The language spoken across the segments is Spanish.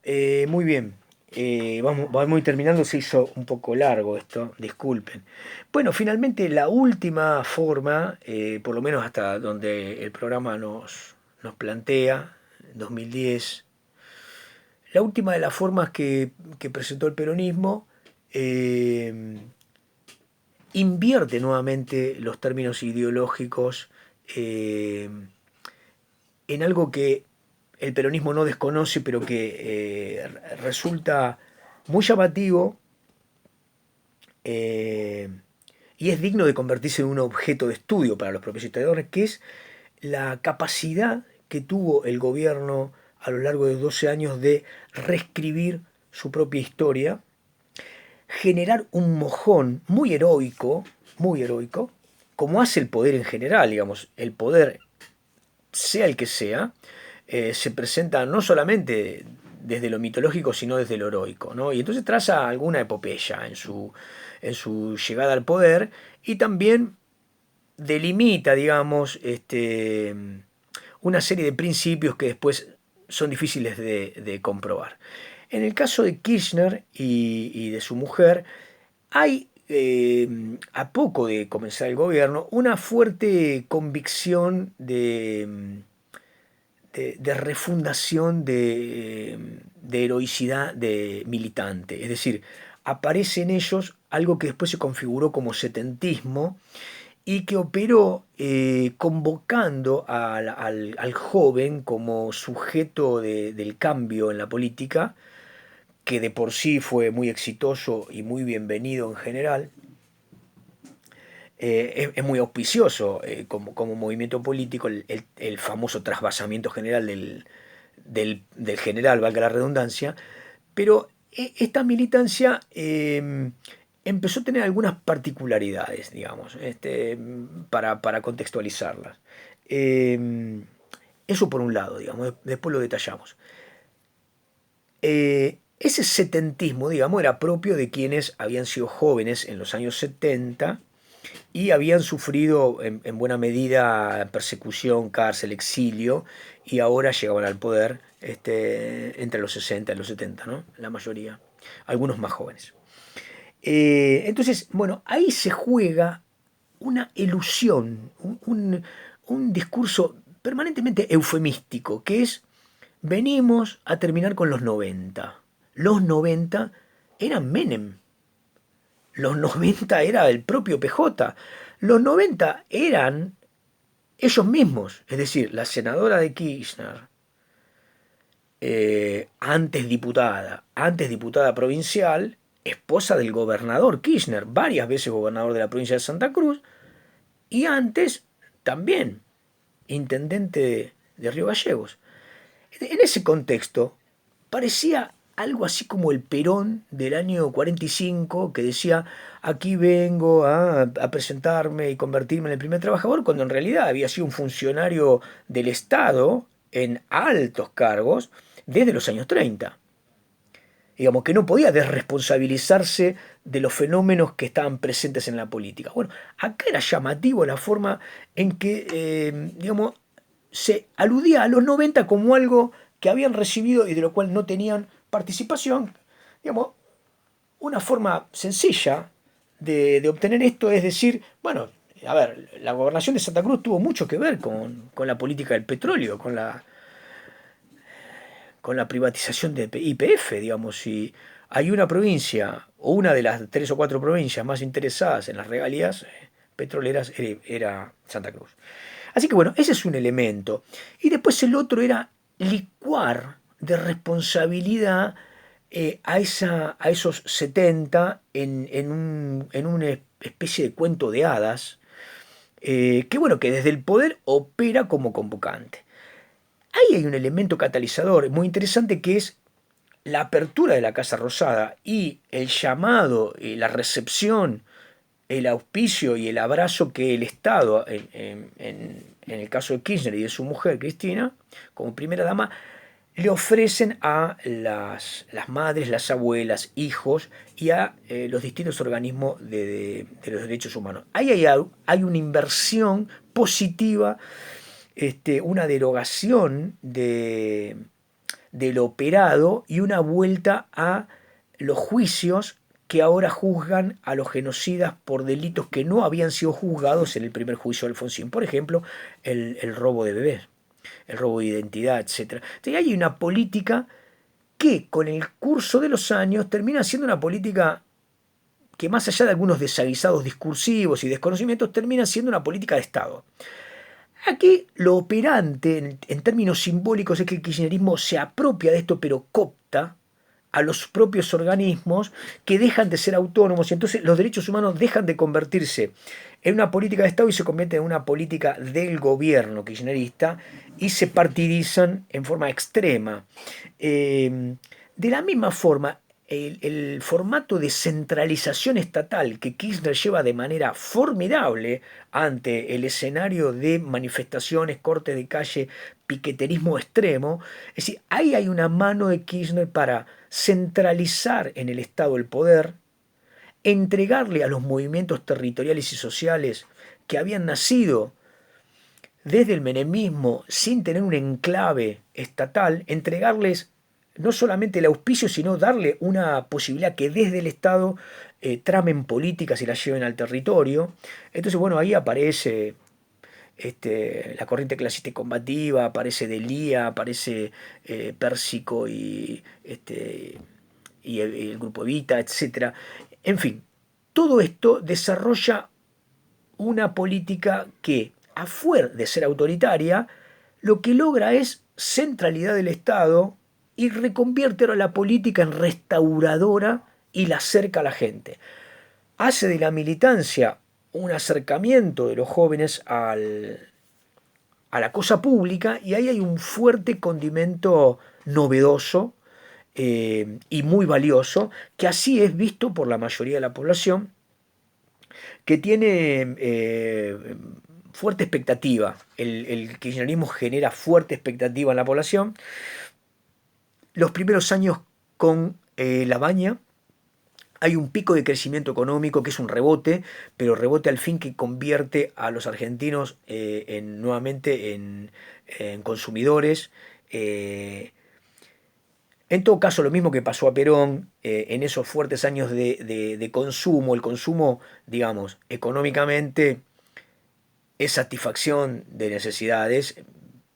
Muy bien. Vamos a ir terminando, se hizo un poco largo esto, disculpen. Bueno, finalmente la última forma, por lo menos hasta donde el programa nos plantea, 2010, la última de las formas que presentó el peronismo eh, invierte nuevamente los términos ideológicos eh, en algo que el peronismo no desconoce, pero que resulta muy llamativo eh, y es digno de convertirse en un objeto de estudio para los propios historiadores, que es la capacidad que tuvo el gobierno a lo largo de 12 años de reescribir su propia historia, generar un mojón muy heroico, como hace el poder en general, digamos, el poder sea el que sea, se presenta no solamente desde lo mitológico, sino desde lo heroico, ¿no? Y entonces traza alguna epopeya en su llegada al poder y también delimita, digamos, una serie de principios que después son difíciles de comprobar. En el caso de Kirchner y de su mujer, hay, a poco de comenzar el gobierno, una fuerte convicción de refundación de heroicidad de militante. Es decir, aparece en ellos algo que después se configuró como setentismo y que operó convocando al joven como sujeto del cambio en la política, que de por sí fue muy exitoso y muy bienvenido en general. Es muy auspicioso como movimiento político el famoso trasvasamiento general del general, valga la redundancia, pero esta militancia empezó a tener algunas particularidades, digamos, para contextualizarlas. Eh, Eso por un lado, digamos, después lo detallamos. Ese setentismo, digamos, era propio de quienes habían sido jóvenes en los años 70 y habían sufrido en buena medida persecución, cárcel, exilio, y ahora llegaban al poder entre los 60 y los 70, ¿no? La mayoría, algunos más jóvenes. Entonces, bueno, ahí se juega una ilusión, un discurso permanentemente eufemístico, que es, venimos a terminar con los 90. Los 90 eran Menem, los 90 era el propio PJ. Los 90 eran ellos mismos. Es decir, la senadora de Kirchner, antes diputada provincial, esposa del gobernador Kirchner, varias veces gobernador de la provincia de Santa Cruz, y antes también intendente de Río Gallegos. En ese contexto, parecía algo así como el Perón del año 45, que decía, aquí vengo a presentarme y convertirme en el primer trabajador, cuando en realidad había sido un funcionario del Estado en altos cargos desde los años 30. Digamos que no podía desresponsabilizarse de los fenómenos que estaban presentes en la política. Bueno, acá era llamativo la forma en que, digamos, se aludía a los 90 como algo que habían recibido y de lo cual no tenían participación. Digamos, una forma sencilla de obtener esto es decir, bueno, a ver, la gobernación de Santa Cruz tuvo mucho que ver con la política del petróleo, con la privatización de YPF, digamos, si hay una provincia o una de las tres o cuatro provincias más interesadas en las regalías petroleras era Santa Cruz. Así que bueno, ese es un elemento. Y después el otro era licuar de responsabilidad a esos 70 en una especie de cuento de hadas, que bueno, que desde el poder opera como convocante. Ahí hay un elemento catalizador muy interesante que es la apertura de la Casa Rosada y el llamado, la recepción, el auspicio y el abrazo que el Estado, en el caso de Kirchner y de su mujer Cristina, como primera dama, le ofrecen a las madres, las abuelas, hijos y a los distintos organismos de los derechos humanos. Ahí hay una inversión positiva, una derogación del operado y una vuelta a los juicios que ahora juzgan a los genocidas por delitos que no habían sido juzgados en el primer juicio de Alfonsín. Por ejemplo, el robo de bebés, el robo de identidad, etc. Entonces hay una política que con el curso de los años termina siendo una política que, más allá de algunos desaguisados discursivos y desconocimientos, termina siendo una política de Estado. Aquí lo operante en términos simbólicos es que el kirchnerismo se apropia de esto, pero coopta a los propios organismos que dejan de ser autónomos, y entonces los derechos humanos dejan de convertirse en una política de Estado y se convierten en una política del gobierno kirchnerista y se partidizan en forma extrema. De la misma forma, el formato de centralización estatal que Kirchner lleva de manera formidable ante el escenario de manifestaciones, cortes de calle, piqueterismo extremo, es decir, ahí hay una mano de Kirchner para centralizar en el Estado el poder, entregarle a los movimientos territoriales y sociales que habían nacido desde el menemismo sin tener un enclave estatal, entregarles no solamente el auspicio, sino darle una posibilidad que desde el Estado tramen políticas y las lleven al territorio. Entonces, bueno, ahí aparece la corriente clasista y combativa, aparece Delía, aparece Pérsico y el grupo Evita, etc. En fin, todo esto desarrolla una política que, a fuer de ser autoritaria, lo que logra es centralidad del Estado y reconvierte a la política en restauradora y la acerca a la gente. Hace de la militancia un acercamiento de los jóvenes a la cosa pública, y ahí hay un fuerte condimento novedoso y muy valioso, que así es visto por la mayoría de la población, que tiene fuerte expectativa. El kirchnerismo genera fuerte expectativa en la población. Los primeros años con la Baña hay un pico de crecimiento económico que es un rebote, pero rebote al fin que convierte a los argentinos nuevamente en consumidores. En todo caso, lo mismo que pasó a Perón, en esos fuertes años de consumo, el consumo, digamos, económicamente es satisfacción de necesidades,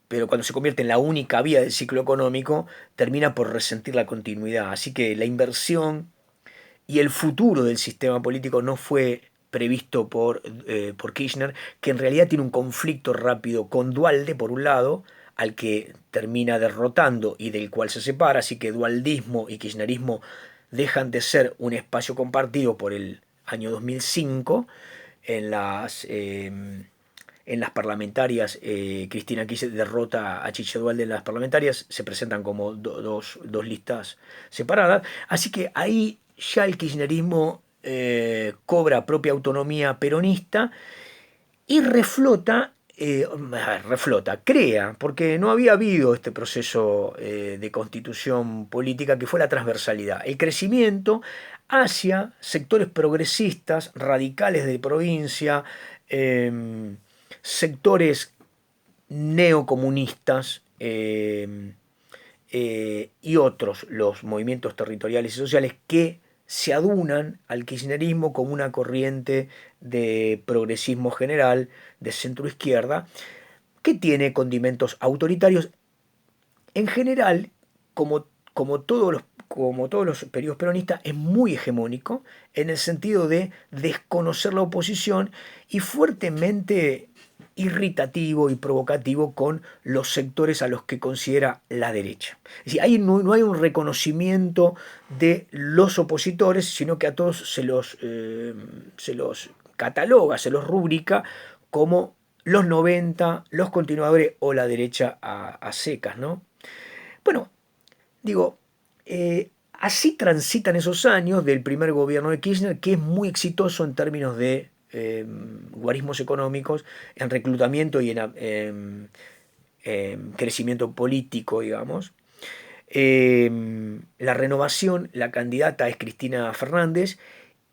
pero cuando se convierte en la única vía del ciclo económico, termina por resentir la continuidad. Así que la inversión y el futuro del sistema político no fue previsto por Kirchner, que en realidad tiene un conflicto rápido con Duhalde, por un lado, al que termina derrotando y del cual se separa, así que dualdismo y kirchnerismo dejan de ser un espacio compartido por el año 2005 en las parlamentarias. Cristina Kirchner derrota a Chiche Duhalde en las parlamentarias, se presentan como dos listas separadas, así que ahí ya el kirchnerismo cobra propia autonomía peronista y crea, porque no había habido este proceso de constitución política que fue la transversalidad, el crecimiento hacia sectores progresistas, radicales de provincia, sectores neocomunistas y otros, los movimientos territoriales y sociales que se adunan al kirchnerismo como una corriente de progresismo general, de centro izquierda, que tiene condimentos autoritarios. En general, como todos los periodos peronistas, es muy hegemónico en el sentido de desconocer la oposición y fuertemente irritativo y provocativo con los sectores a los que considera la derecha. Es decir, ahí no hay un reconocimiento de los opositores, sino que a todos se los cataloga, se los rubrica como los 90, los continuadores o la derecha a secas, ¿no? Bueno, digo, así transitan esos años del primer gobierno de Kirchner, que es muy exitoso en términos de guarismos económicos, en reclutamiento y en crecimiento político, digamos. La renovación, la candidata es Cristina Fernández,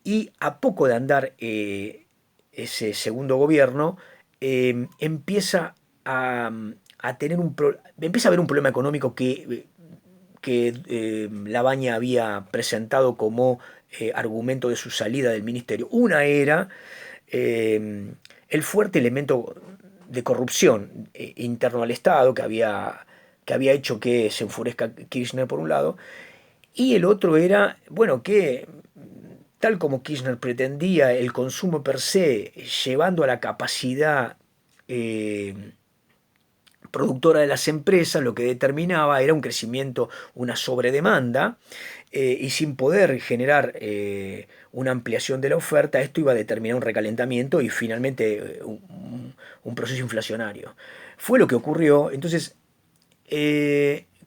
y a poco de andar ese segundo gobierno, empieza a tener empieza a haber un problema económico que que Labaña había presentado como argumento de su salida del ministerio. Una era el fuerte elemento de corrupción interno al Estado que había hecho que se enfurezca Kirchner por un lado, y el otro era, bueno, que tal como Kirchner pretendía el consumo per se, llevando a la capacidad productora de las empresas, lo que determinaba era un crecimiento, una sobredemanda, y sin poder generar una ampliación de la oferta, esto iba a determinar un recalentamiento y finalmente un proceso inflacionario. Fue lo que ocurrió. Entonces,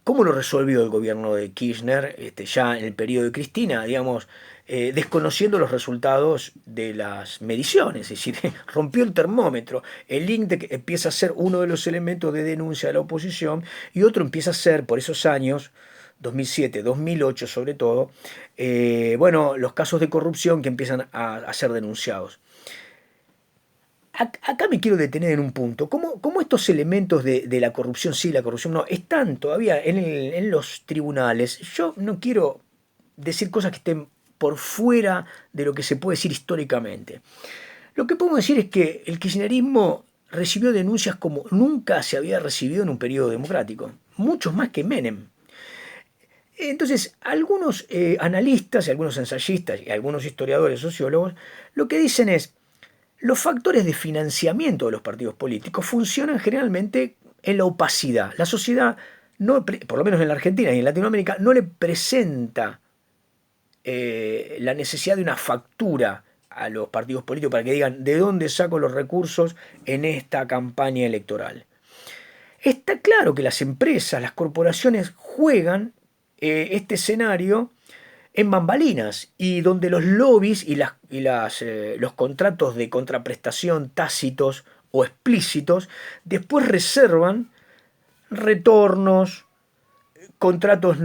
¿cómo lo resolvió el gobierno de Kirchner ya en el periodo de Cristina? Digamos, desconociendo los resultados de las mediciones, es decir, rompió el termómetro. El INDEC empieza a ser uno de los elementos de denuncia de la oposición y otro empieza a ser, por esos años, 2007, 2008 sobre todo, bueno, los casos de corrupción que empiezan a ser denunciados. Acá me quiero detener en un punto. ¿Cómo estos elementos de la corrupción sí, la corrupción no, están todavía en los tribunales? Yo no quiero decir cosas que estén por fuera de lo que se puede decir históricamente. Lo que podemos decir es que el kirchnerismo recibió denuncias como nunca se había recibido en un periodo democrático, muchos más que Menem. Entonces, algunos analistas y algunos ensayistas y algunos historiadores, sociólogos, lo que dicen es, los factores de financiamiento de los partidos políticos funcionan generalmente en la opacidad. La sociedad, no, por lo menos en la Argentina y en Latinoamérica, no le presenta la necesidad de una factura a los partidos políticos para que digan de dónde saco los recursos en esta campaña electoral. Está claro que las empresas, las corporaciones juegan este escenario en bambalinas y donde los lobbies los contratos de contraprestación tácitos o explícitos después reservan retornos, contratos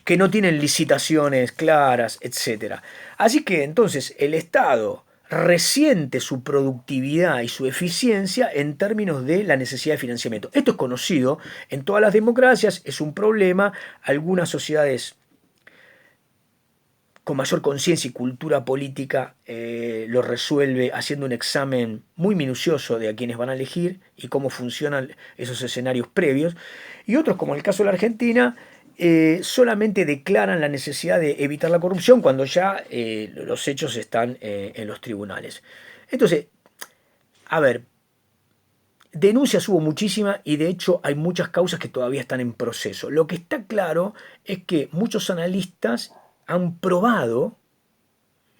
que no tienen licitaciones claras, etcétera. Así que entonces el Estado resiente su productividad y su eficiencia en términos de la necesidad de financiamiento. Esto es conocido en todas las democracias, es un problema. Algunas sociedades con mayor conciencia y cultura política lo resuelve haciendo un examen muy minucioso de a quienes van a elegir y cómo funcionan esos escenarios previos. Y otros, como el caso de la Argentina, solamente declaran la necesidad de evitar la corrupción cuando ya los hechos están en los tribunales. Entonces, a ver, denuncias hubo muchísimas y de hecho hay muchas causas que todavía están en proceso. Lo que está claro es que muchos analistas han probado,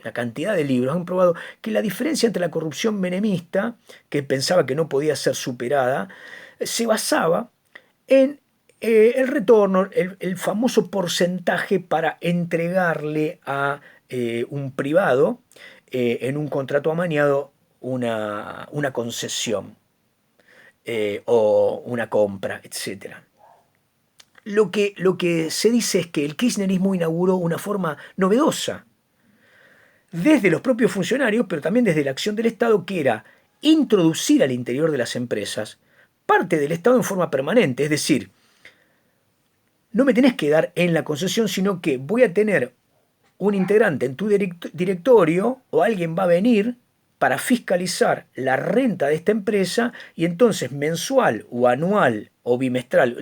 la cantidad de libros han probado que la diferencia entre la corrupción menemista, que pensaba que no podía ser superada, se basaba en el retorno, el famoso porcentaje para entregarle a un privado en un contrato amañado una concesión o una compra, etcétera. Lo que se dice es que el kirchnerismo inauguró una forma novedosa desde los propios funcionarios, pero también desde la acción del Estado, que era introducir al interior de las empresas parte del Estado en forma permanente. Es decir, no me tenés que dar en la concesión, sino que voy a tener un integrante en tu directorio o alguien va a venir para fiscalizar la renta de esta empresa y entonces mensual o anual o bimestral,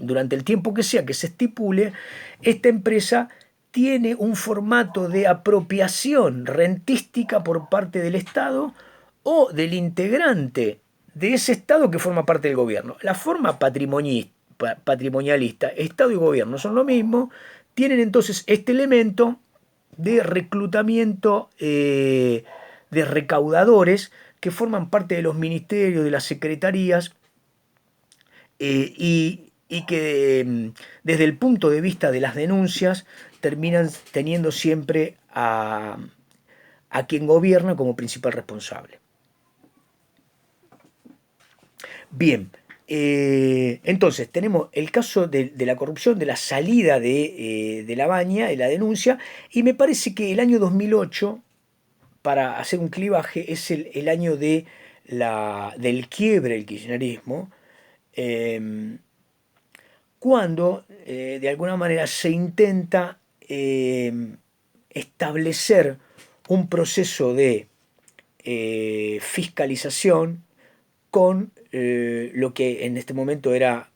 durante el tiempo que sea que se estipule, esta empresa tiene un formato de apropiación rentística por parte del Estado o del integrante de ese Estado que forma parte del gobierno. La forma patrimonialista, Estado y gobierno son lo mismo, tienen entonces este elemento de reclutamiento de recaudadores que forman parte de los ministerios, de las secretarías, y que desde el punto de vista de las denuncias terminan teniendo siempre a quien gobierna como principal responsable. Bien, entonces tenemos el caso de la corrupción, de la salida de Labaña, de la denuncia, y me parece que el año 2008, para hacer un clivaje, es el año del quiebre del kirchnerismo, eh, cuando de alguna manera se intenta establecer un proceso de fiscalización con lo que en este momento era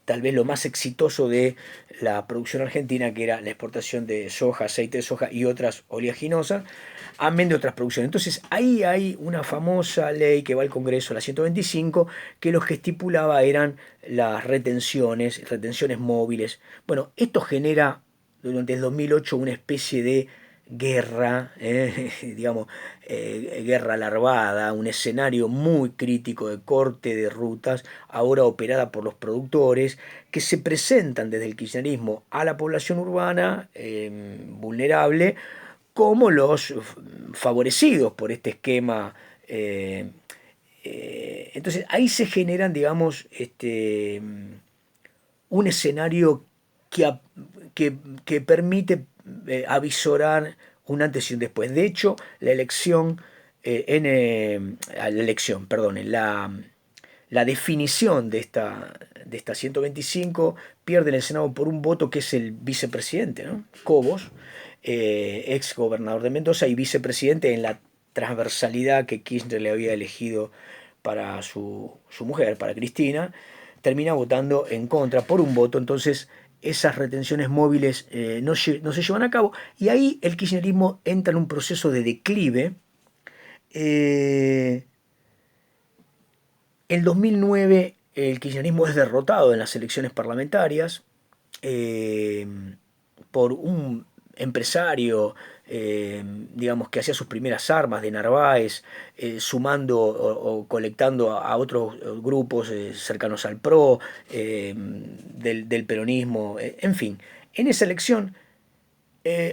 tal vez lo más exitoso de la producción argentina, que era la exportación de soja, aceite de soja y otras oleaginosas, amén de otras producciones. Entonces ahí hay una famosa ley que va al Congreso, la 125, que lo que estipulaba eran las retenciones móviles. Bueno, esto genera durante el 2008 una especie de guerra, digamos, guerra larvada, un escenario muy crítico de corte de rutas, ahora operada por los productores, que se presentan desde el kirchnerismo a la población urbana vulnerable como los favorecidos por este esquema. Entonces ahí se generan, digamos, un escenario que, que permite avisorar un antes y un después. De hecho, la elección, la elección, perdón, la definición de esta 125 pierde en el Senado por un voto que es el vicepresidente, ¿no? Cobos, ex gobernador de Mendoza y vicepresidente en la transversalidad que Kirchner le había elegido para su mujer, para Cristina, termina votando en contra por un voto. Entonces esas retenciones móviles no se llevan a cabo y ahí el kirchnerismo entra en un proceso de declive. En 2009 el kirchnerismo es derrotado en las elecciones parlamentarias eh, por un empresario, digamos, que hacía sus primeras armas de Narváez, sumando o colectando a otros grupos cercanos al PRO, del peronismo, en fin. En esa elección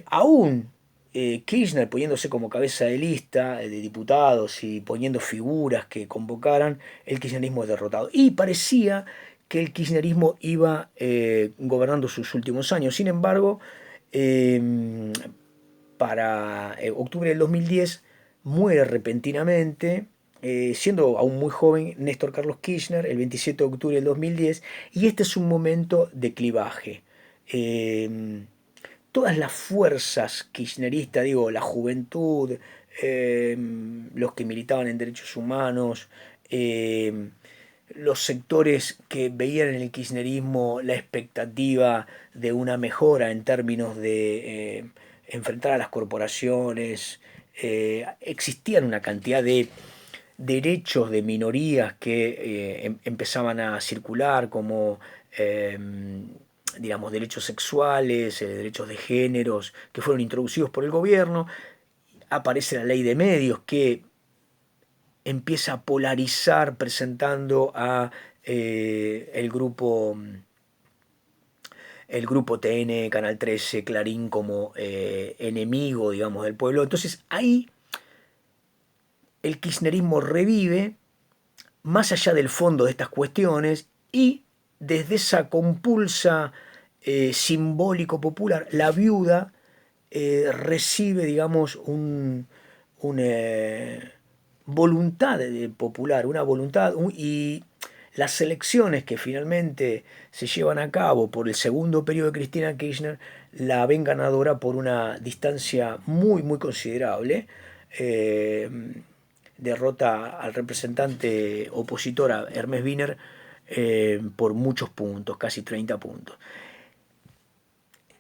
aún Kirchner poniéndose como cabeza de lista de diputados y poniendo figuras que convocaran, el kirchnerismo es derrotado. Y parecía que el kirchnerismo iba gobernando sus últimos años. Sin embargo, eh, para octubre del 2010 muere repentinamente, siendo aún muy joven, Néstor Carlos Kirchner, el 27 de octubre del 2010, y este es un momento de clivaje. Todas las fuerzas kirchneristas, digo, la juventud, los que militaban en derechos humanos, los sectores que veían en el kirchnerismo la expectativa de una mejora en términos de enfrentar a las corporaciones, existían una cantidad de derechos de minorías que empezaban a circular como digamos, derechos sexuales, derechos de géneros que fueron introducidos por el gobierno. Aparece la ley de medios que empieza a polarizar presentando a el grupo TN, Canal 13, Clarín como enemigo, digamos, del pueblo. Entonces ahí el kirchnerismo revive más allá del fondo de estas cuestiones y desde esa compulsa simbólico popular, la viuda recibe, digamos, una voluntad popular, una voluntad, y las elecciones que finalmente se llevan a cabo por el segundo periodo de Cristina Kirchner la ven ganadora por una distancia muy, muy considerable. Eh, Derrota al representante opositor, a Hermes Wiener, por muchos puntos, casi 30 puntos.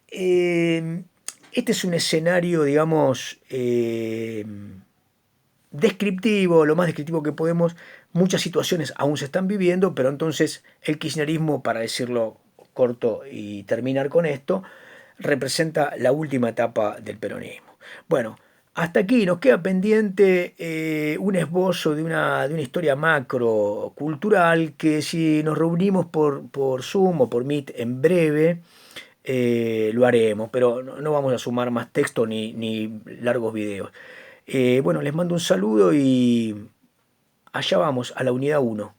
Este es un escenario, digamos, descriptivo, lo más descriptivo que podemos. Muchas situaciones aún se están viviendo, pero entonces el kirchnerismo, para decirlo corto y terminar con esto, representa la última etapa del peronismo. Bueno, hasta aquí nos queda pendiente un esbozo de una historia macro cultural que si nos reunimos por Zoom o por Meet en breve, lo haremos, pero no vamos a sumar más texto ni largos videos. Bueno, les mando un saludo y allá vamos, a la unidad 1.